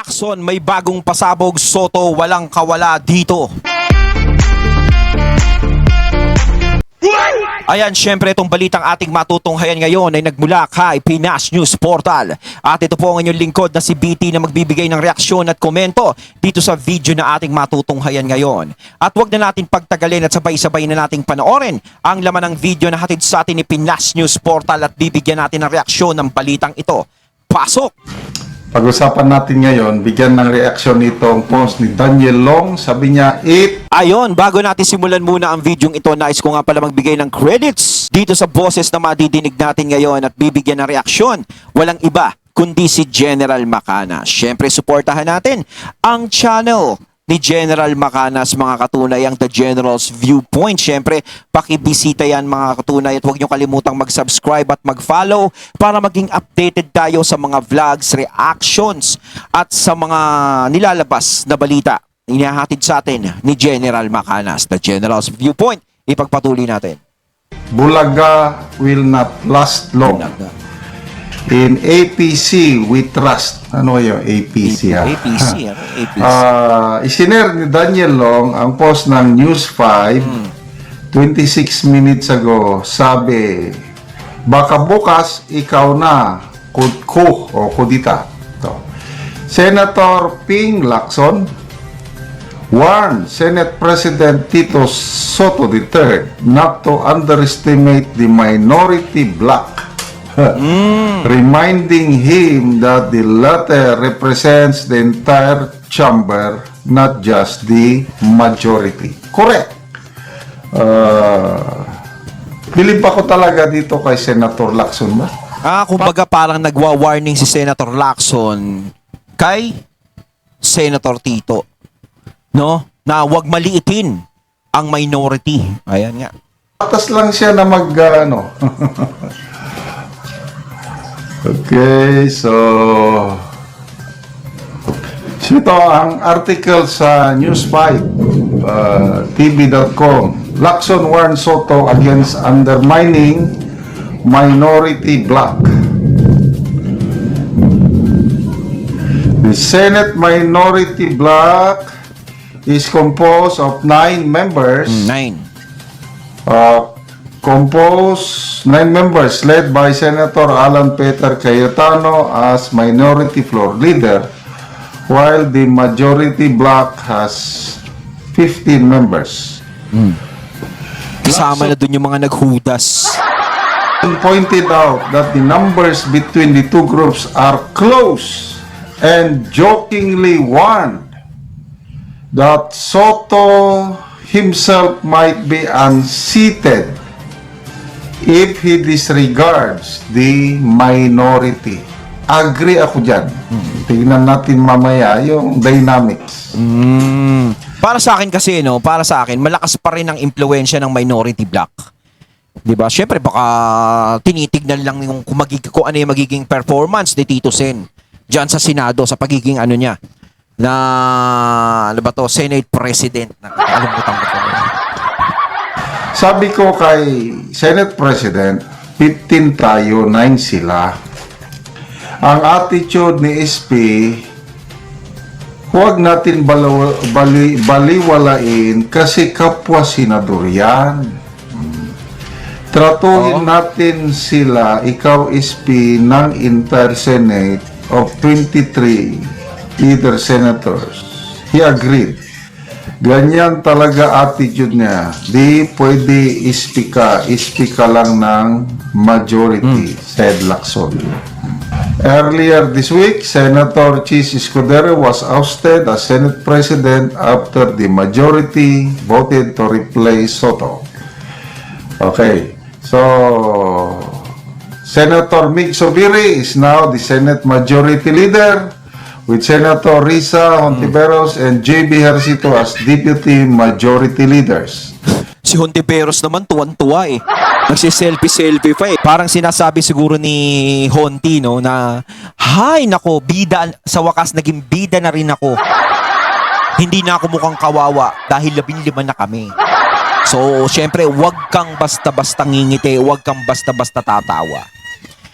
Lacson, may bagong pasabog. Soto, walang kawala dito. Ayan, syempre itong balitang ating matutunghayan ngayon ay nagmula kay Pinas News Portal. At ito po ang inyong lingkod na si BT na magbibigay ng reaksyon at komento dito sa video na ating matutunghayan ngayon. At wag na natin pagtagalin at sabay-sabay na nating panoorin ang laman ng video na hatid sa atin ni Pinas News Portal at bibigyan natin ng reaksyon ng balitang ito. Pasok! Pag-usapan natin ngayon, bigyan ng reaksyon itong post ni Daniel Long. Sabi niya, Ayon, bago natin simulan muna ang videong ito, nais ko nga pala magbigay ng credits dito sa boses na madidinig natin ngayon at bibigyan ng reaksyon. Walang iba kundi si General Macanas. Siyempre, suportahan natin ang channel ni General Macanas, mga katunay, ang The General's Viewpoint. Siyempre, pakibisita yan, mga katunay, at huwag nyo kalimutang mag-subscribe at mag-follow para maging updated tayo sa mga vlogs, reactions at sa mga nilalabas na balita inihahatid sa atin ni General Macanas. The General's Viewpoint, ipagpatuloy natin. Bulaga will not last long. In APC, we trust. Ano yung APC? APC, ano? APC. Isinare ni Daniel Long ang post ng News 5 26 minutes ago. Sabi, baka bukas ikaw na kudko o kudita. Ito. Senator Ping Lacson warned Senate President Tito Soto III not to underestimate the minority bloc. Reminding him that the latter represents the entire chamber, not just the majority. Correct. Bilib ako talaga dito kay Senator Lacson ba? Kumbaga parang nagwa-warning si Senator Lacson kay Senator Tito, no? Na huwag maliitin ang minority. Ayan nga. Patas lang siya na ano. Okay, so ito ang article sa News5 tv.com. Lacson warns Soto against undermining minority bloc. The Senate minority bloc is composed of 9 members. 9 members led by Senator Alan Peter Cayetano as minority floor leader, while the majority bloc has 15 members. Kasama na dun yung mga naghudas. Pointed out that the numbers between the two groups are close and jokingly warned that Soto himself might be unseated if he disregards the minority. Agree ako dyan. Tignan natin mamaya yung dynamics. Para sa akin kasi, no, para sa akin, malakas pa rin ang impluensya ng minority bloc. Diba? Siyempre, baka tinitignan lang yung kung ano yung magiging performance ni Tito Sen dyan sa Senado, sa pagiging ano niya, na, ano ba to, Senate President. Nakakalimutan ko. Sabi ko kay Senate President, 15 tayo, 9 sila. Ang attitude ni SP, huwag natin baliwalain kasi kapwa senador yan. Tratuhin natin sila, ikaw SP, ng entire Senate of 23 either senators. He agreed. Ganyan talaga attitude niya. Di pwede ispika lang ng majority, said Lacson. Earlier this week, Senator Chis Escudero was ousted as Senate President after the majority voted to replace Soto. Okay, so Senator Mig Zubiri is now the Senate Majority Leader, with Senator Risa Hontiveros and JB Hercito as Deputy Majority Leaders. Si Hontiveros naman tuwan-tuwa eh. Nagsiselfie-selfie pa eh. Parang sinasabi siguro ni Honti, no, na, hay nako, bida, sa wakas naging bida na rin ako. Hindi na ako mukhang kawawa dahil 15 na kami. So, syempre, wag kang basta-basta ngingiti, wag kang basta-basta tatawa.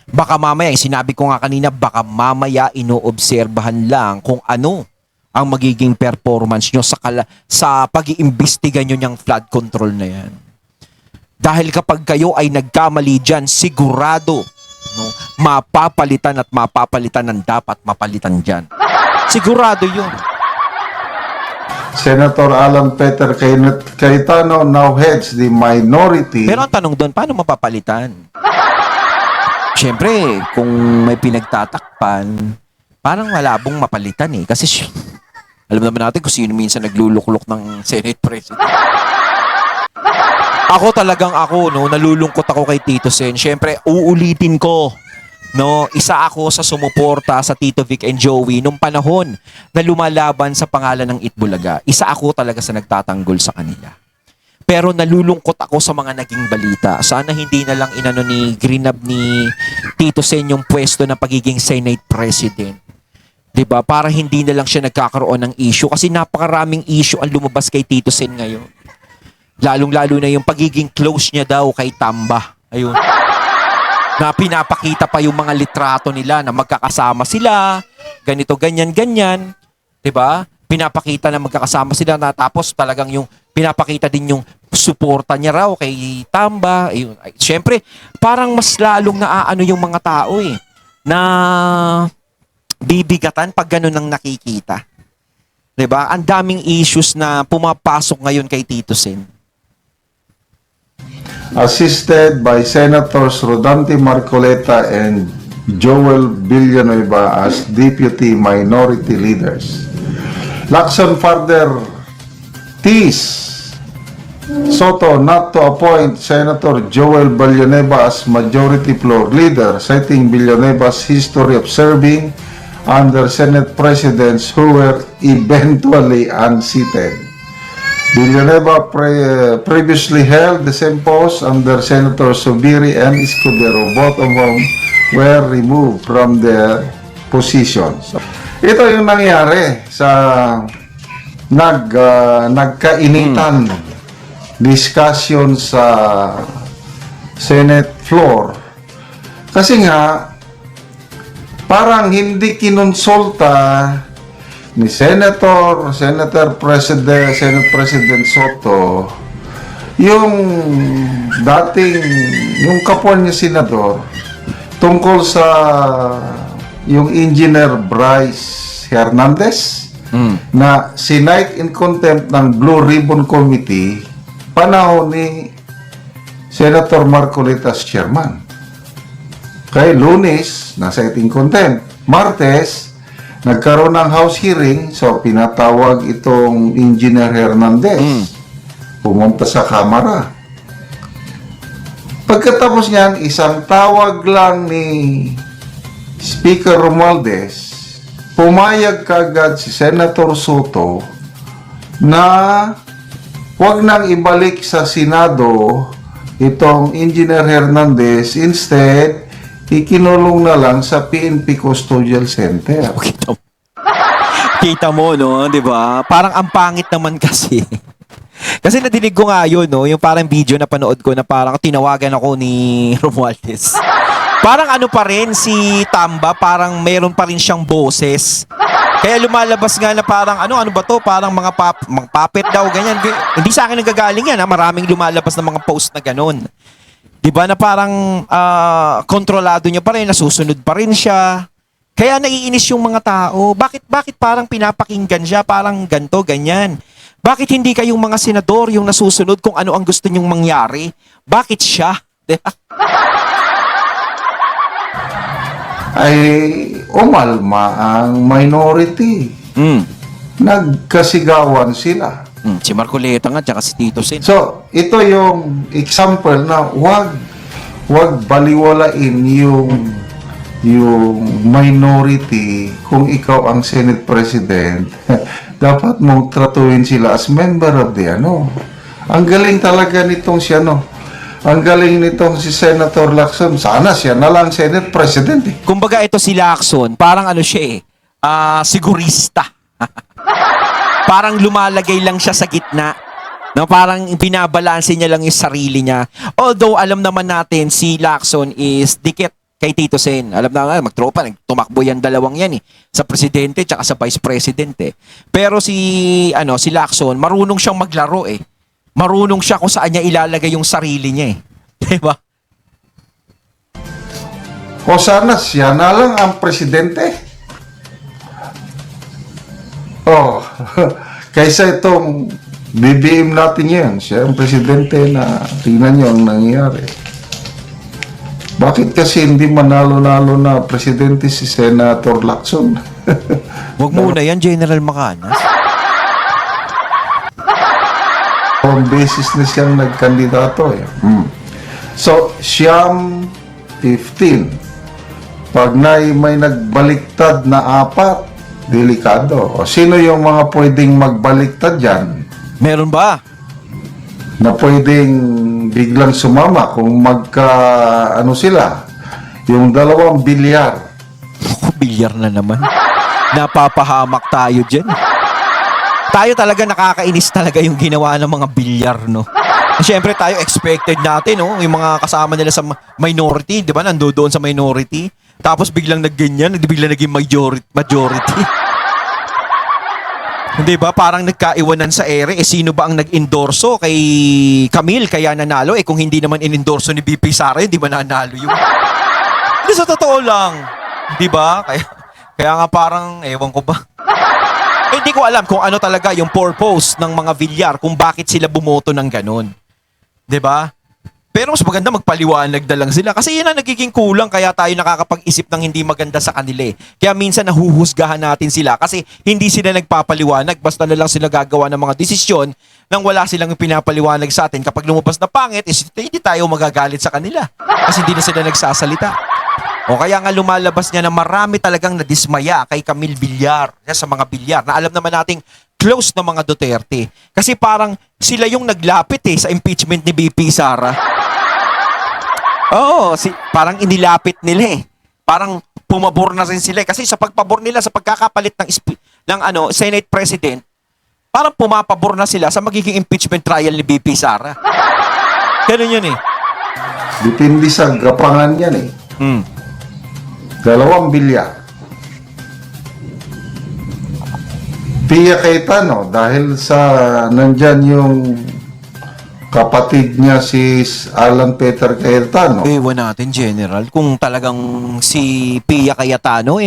Baka mamaya, sinabi ko nga kanina, baka mamaya inoobserbahan lang kung ano ang magiging performance nyo sa pag-iimbestiga nyo niyang flood control na yan. Dahil kapag kayo ay nagkamali dyan, sigurado, no, mapapalitan at mapapalitan ng dapat mapalitan dyan. Sigurado yun. Senator Alan Peter Cayetano now heads the minority. Pero ang tanong doon, paano mapapalitan? Siyempre, kung may pinagtatakpan, parang malabong mapalitan eh. Kasi alam naman natin kung sino minsan nagluluklok ng Senate President. Ako, no, nalulungkot ako kay Tito Sen. Siyempre, uulitin ko, no, isa ako sa sumuporta sa Tito Vic and Joey nung panahon na lumalaban sa pangalan ng Itbulaga. Isa ako talaga sa nagtatanggol sa kanila. Pero nalulungkot ako sa mga naging balita. Sana hindi na lang inano ni Greenab ni Tito Sen yung pwesto ng pagiging Senate President. 'Di ba? Para hindi na lang siya nagkakaroon ng issue kasi napakaraming issue ang lumabas kay Tito Sen ngayon. Lalong-lalo na yung pagiging close niya daw kay Tamba. Ayun. Na pinapakita pa yung mga litrato nila na magkakasama sila, ganito, ganyan, ganyan. 'Di ba? Pinapakita na magkakasama sila na tapos talagang yung pinapakita din yung suporta niya raw kay Tamba. Ayun. Siyempre, parang mas lalong naaano yung mga tao eh na bibigatan pag ganun ang nakikita. 'Di ba? Ang daming issues na pumapasok ngayon kay Tito Sen. Assisted by Senators Rodante Marcoleta and Joel Villanueva as Deputy Minority Leaders. Lacson further teased Soto not to appoint Senator Joel Villanueva as Majority Floor Leader, citing Villanueva's history of serving under Senate presidents who were eventually unseated. Villanueva previously held the same post under Senator Subiri and Escudero, both of whom were removed from their positions. Ito yung nangyari sa nagkainitan discussion sa Senate floor. Kasi nga, parang hindi kinonsulta ni Senate President Soto yung yung kapwa niya senador tungkol sa yung engineer Bryce Hernandez na sinight in contempt ng Blue Ribbon Committee panahon ni Senator Marcoleta's chairman. Kay Lunes, nasa in contempt. Martes, nagkaroon ng House hearing, so pinatawag itong Engineer Hernandez. Pumunta sa Kamara. Pagkatapos niyan, isang tawag lang ni Speaker Romualdez, pumayag kagad si Senator Soto na huwag nang ibalik sa Senado itong Engineer Hernandez. Instead, ikinulong na lang sa PNP Custodial Center. Kita mo, no? 'Di ba? Parang ang pangit naman kasi. Kasi nadinig ko nga yun, no? Yung parang video na panood ko na parang tinawagan ako ni Romualdez. Parang ano pa rin si Tamba, parang meron pa rin siyang boses. Kaya lumalabas nga na parang ano ba to? Parang mga puppet daw, ganyan. Hindi sa akin nagagaling yan, ha? Maraming lumalabas na mga post na ganun. Di ba na parang kontrolado niya pa rin, nasusunod pa rin siya. Kaya naiinis yung mga tao. Bakit parang pinapakinggan siya, parang ganto, ganyan? Bakit hindi kayong mga senador yung nasusunod kung ano ang gusto nyong mangyari? Bakit siya? Ay umalma ang minority. Nagkasigawan sila. Si Marcoleta nga, tsaka si Tito Sen. So, ito yung example na wag baliwalain yung minority. Kung ikaw ang Senate President, dapat mong tratuhin sila as member of the Ang galing talaga nitong si Ang galing nitong si Senator Lacson. Sana siya na lang Senate President eh. Kumbaga ito si Lacson, parang ano siya sigurista. Parang lumalagay lang siya sa gitna. No, parang binabalanse niya lang yung sarili niya. Although alam naman natin si Lacson is dikit kay Tito Sen. Alam na nga, magtropa, tumakbo yan dalawang yan eh. Sa presidente tsaka sa vice president eh. Pero si Lacson, marunong siyang maglaro eh. Marunong siya kung saan niya ilalagay yung sarili niya eh. Diba? O sana siya na lang ang presidente. Oh, kaysa itong BBM natin yan, siya ang presidente na tingnan nyo ang nangyayari. Bakit kasi hindi manalo-nalo na presidente si Senator Lacson? Huwag muna yan, General Macanas. On basis na siyang nagkandidato eh. So, siyam 15. Pag may nagbaliktad na 4, delikado. O sino yung mga pwedeng magbaliktad dyan? Meron ba? Na pwedeng biglang sumama kung sila, yung 2 bilyar. Bilyar na naman. Napapahamak tayo dyan. Tayo talaga nakakainis talaga yung ginawa ng mga bilyar, no? Siyempre tayo expected natin, no? Yung mga kasama nila sa minority, di ba? Nandoon sa minority. Tapos biglang nagganyan, biglang naging majority. Di ba? Parang nagkaiwanan sa ere. Sino ba ang nag-endorso kay Camille kaya nanalo? Kung hindi naman in-endorso ni BP Sara, hindi man nanalo yun. Hindi, sa totoo lang. Di ba? Kaya nga parang, ewan ko ba. Hindi ko alam kung ano talaga yung purpose ng mga Villar, kung bakit sila bumoto ng ganun. 'Di ba? Pero mas maganda magpaliwanag na lang sila kasi yun ang nagiging kulang kaya tayo nakakapag-isip ng hindi maganda sa kanila. Kaya minsan nahuhusgahan natin sila kasi hindi sila nagpapaliwanag, basta na lang sila gagawa ng mga desisyon nang wala silang pinapaliwanag sa atin. Kapag lumabas na pangit, hindi tayo magagalit sa kanila kasi hindi na sila nagsasalita. O kaya nga lumalabas niya na marami talagang nadismaya kay Camille Villar sa mga Villar na alam naman nating close na mga Duterte. Kasi parang sila yung naglapit sa impeachment ni BP Sara. Oo, parang inilapit nila eh. Parang pumabor na rin sila kasi sa pagpabor nila sa pagkakapalit ng Senate President, parang pumapabor na sila sa magiging impeachment trial ni BP Sara. Ganun yun eh. Depende sa gapangan yan eh. 2 bilyar. Pia Cayetano dahil sa nandyan yung kapatid niya si Alan Peter Cayetano. Ewan natin, General, kung talagang si Pia Cayetano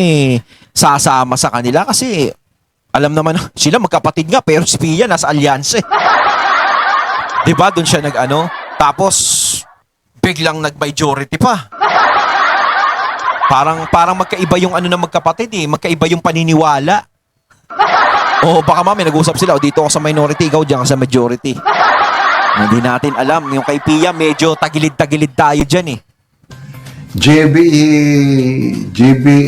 sasama sa kanila kasi alam naman sila magkapatid nga pero si Pia nasa alyanse. Diba? Doon siya tapos biglang nag-majority pa. Parang magkaiba yung ng magkapatid magkaiba yung paniniwala. O baka may nag-usap sila, dito ako sa minority, ikaw diyan ka sa majority. Hindi natin alam, yung kay Pia medyo tagilid-tagilid tayo diyan JB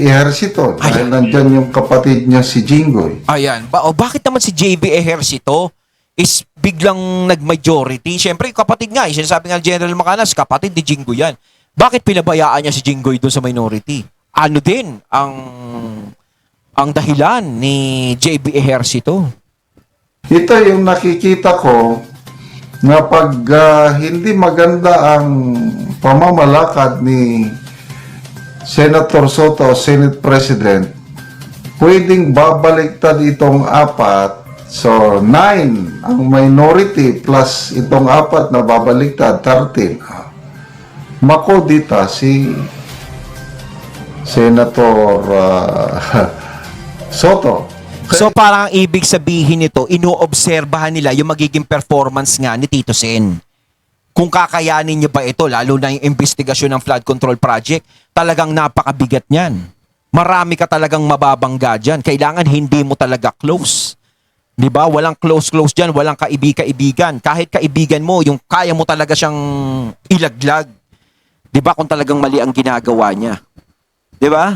Ejercito dahil nandyan yung kapatid niya si Jinggoy. Ayan, bakit naman si JB Ejercito is biglang nag-majority? Siyempre, kapatid nga, sinasabi nga General Macanas, kapatid ni Jinggoy yan. Bakit pinabayaan niya si Jinggoy doon sa minority? Ano din ang dahilan ni JB Ejercito? Ito yung nakikita ko na pag hindi maganda ang pamamalakad ni Senator Soto, Senate President, pwedeng babaliktad itong 4. So, 9 ang minority plus itong 4 na babaliktad, 13. Makodita si Senator Soto. So parang ang ibig sabihin nito, inoobserbahan nila yung magiging performance nga ni Tito Sen. Kung kakayanin niya ba ito, lalo na yung investigasyon ng flood control project, talagang napakabigat niyan. Marami ka talagang mababangga dyan. Kailangan hindi mo talaga close. Di ba? Walang close dyan, walang kaibigan. Kahit kaibigan mo, yung kaya mo talaga siyang ilaglag. Di ba? Kung talagang mali ang ginagawa niya. Di ba?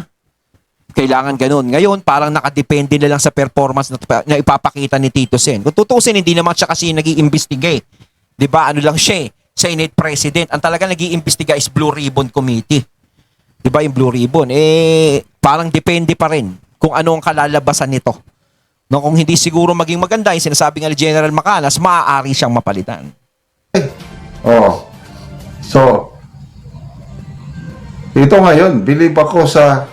Kailangan ganun. Ngayon, parang nakadepende na lang sa performance na ipapakita ni Tito Sen. Kung tutusin, hindi naman siya kasi nag-i-investigate. Di ba? Ano lang siya Senate President. Ang talaga nag-i-investiga is Blue Ribbon Committee. Di ba yung Blue Ribbon? Parang depende pa rin kung ano ang kalalabasan nito. No, kung hindi siguro maging maganda, yung sinasabi nga ni General Macanas, maaari siyang mapalitan. So, Ito ngayon, believe ako sa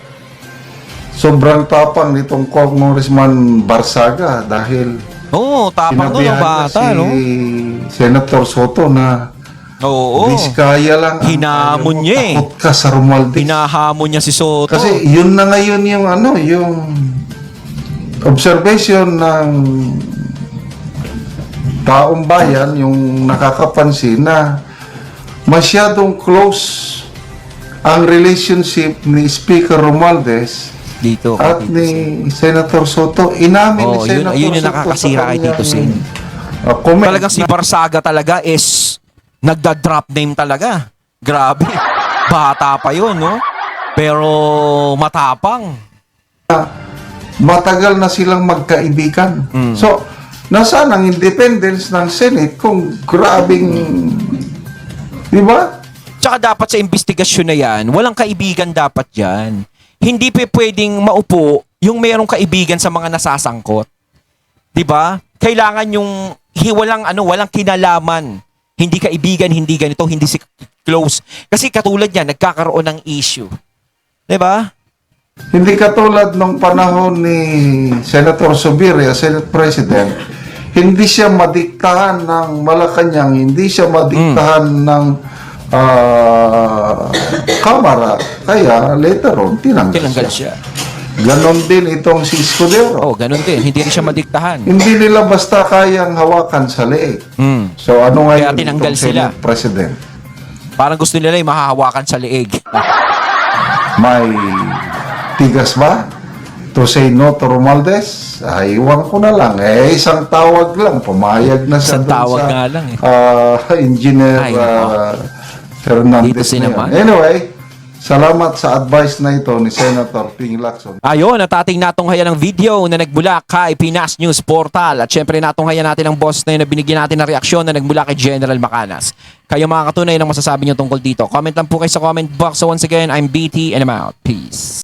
sobrang tapang nitong Congressman Barsaga dahil Oo, tapang nun ang sinabihan niya bata, si no? Senator Soto na Oo. Biskaya lang ang Hinamon kaya mo, niya eh. takot ka sa Romualdez. Hinahamon niya si Soto. Kasi yun na ngayon yung yung observation ng taong bayan, yung nakakapansin na masyadong close ang relationship ni Speaker Romualdez dito. at ni Senator Soto. Inamin ni Oh, Senator yun yung Soto nakakasira sa kay Tito kanyang, Sen. comment Talagang si Barsaga talaga is nagda-drop name talaga. Grabe. Bata pa yun, no? Pero matapang. matagal na silang magkaibigan. So, nasaan ang independence ng Senate kung grabing, di ba? Tsaka dapat sa investigasyon na yan, walang kaibigan dapat yan. Hindi pwedeng maupo yung merong kaibigan sa mga nasasangkot. 'Di ba? Kailangan yung walang kinalaman. Hindi kaibigan, hindi ganito, hindi si close. Kasi katulad niyan, nagkakaroon ng issue. 'Di ba? Hindi katulad nung panahon ni Senator Subiria, Senate President, hindi siya madiktahan ng Malacanang, hindi siya madiktahan ng Kamara. Kaya later on, tinanggal siya. siya. Ganon din itong si Escudero. Oh, ganun din. Hindi rin siya madiktahan. Hindi nila basta kayang hawakan sa leeg. So ano Kaya ngayon tinanggal itong sila. Senate President? Parang gusto nila yung mahahawakan sa leeg. May tigas ba to say no to Romualdez? Ay, iwan ko na lang. Isang tawag lang. Pumayag na siya Isang dun tawag sa, nga lang Engineer Ay, nako. Fernandez Dito si na naman. yan. Anyway, salamat sa advice na ito ni Senator Ping Lacson. Ayun, at ating natunghayan ng video na nagmula kay Pinas News Portal. At syempre natunghayan natin ang boss na yun na binigyan natin ng reaksyon na nagmula kay General Macanas. Kayo mga katunay ng masasabi nyo tungkol dito. Comment lang po kayo sa comment box. So once again, I'm BT and I'm out. Peace.